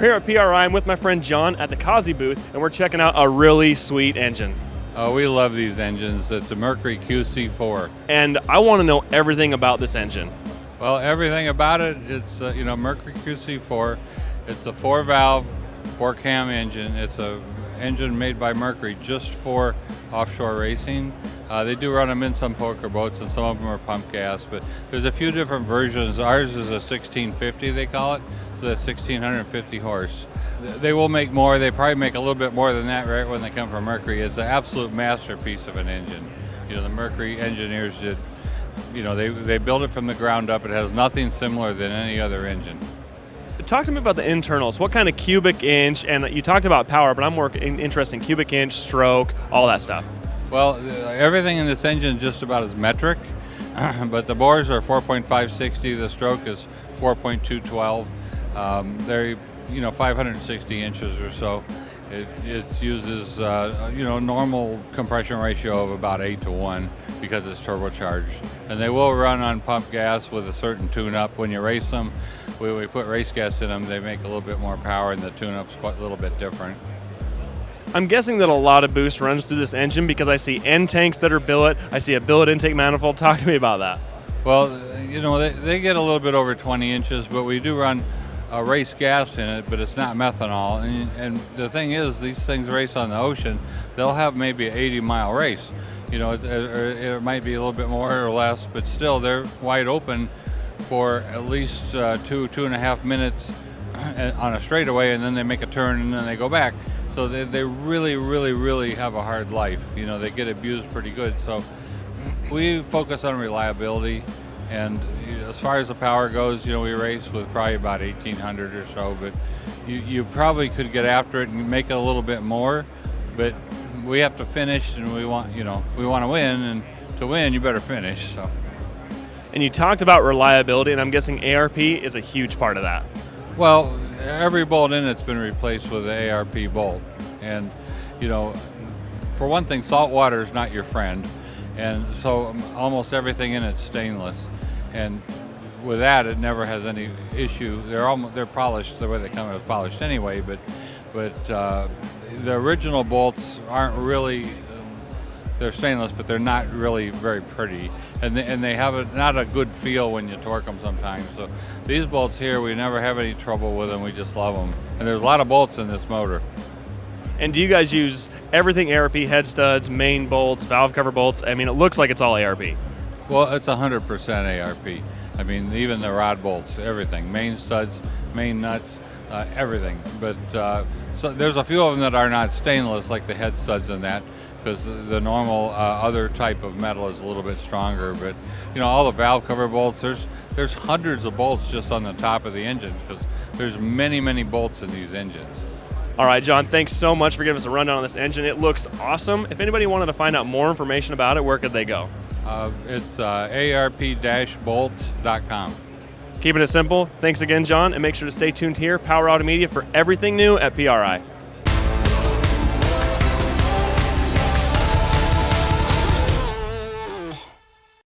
here at PRI. I'm with my friend John at the Kaase booth, and we're checking out a really sweet engine. Oh, we love these engines. It's a Mercury QC4. And I want to know everything about this engine. Well, everything about it, it's Mercury QC4. It's a 4-valve, 4-cam engine. It's a engine made by Mercury just for offshore racing. They do run them in some poker boats, and some of them are pump gas, but there's a few different versions. Ours is a 1650, they call it, so that's 1650 horse. They will make more. They probably make a little bit more than that right when they come from Mercury. It's an absolute masterpiece of an engine. The Mercury engineers did, they built it from the ground up. It has nothing similar than any other engine. Talk to me about the internals. What kind of cubic inch, and you talked about power, but I'm more interested in cubic inch, stroke, all that stuff. Well, everything in this engine just about is metric, but the bores are 4.560, the stroke is 4.212. They're 560 inches or so. It uses normal compression ratio of about 8:1 because it's turbocharged, and they will run on pump gas with a certain tune-up. When you race them, we put race gas in them. They make a little bit more power, and the tune-up's quite a little bit different. I'm guessing that a lot of boost runs through this engine because I see end tanks that are billet. I see a billet intake manifold. Talk to me about that. Well, they get a little bit over 20 inches, but we do run race gas in it, but it's not methanol. And the thing is, these things race on the ocean. They'll have maybe an 80-mile race. It might be a little bit more or less, but still they're wide open for at least 2.5 minutes on a straightaway, and then they make a turn and then they go back. So they really, really, really have a hard life. They get abused pretty good. So we focus on reliability. And as far as the power goes, we race with probably about 1,800 or so, but you probably could get after it and make it a little bit more, but we have to finish, and we want to win, and to win, you better finish. So. And you talked about reliability, and I'm guessing ARP is a huge part of that. Well, every bolt in it's been replaced with an ARP bolt, and for one thing, salt water is not your friend, and so almost everything in it's stainless. And with that, it never has any issue. They're polished the way they come out polished anyway. But the original bolts aren't really. They're stainless, but they're not really very pretty, and they have not a good feel when you torque them sometimes. So these bolts here, we never have any trouble with them. We just love them. And there's a lot of bolts in this motor. And do you guys use everything ARP, head studs, main bolts, valve cover bolts? I mean, it looks like it's all ARP. Well, it's 100% ARP. I mean, even the rod bolts, everything, main studs, main nuts, everything. But so there's a few of them that are not stainless, like the head studs and that, because the normal other type of metal is a little bit stronger. But all the valve cover bolts, there's hundreds of bolts just on the top of the engine, because there's many, many bolts in these engines. All right, John, thanks so much for giving us a rundown on this engine. It looks awesome. If anybody wanted to find out more information about it, where could they go? It's arp-bolt.com. Keeping it simple. Thanks again, John, and make sure to stay tuned here, Power Automedia, for everything new at PRI.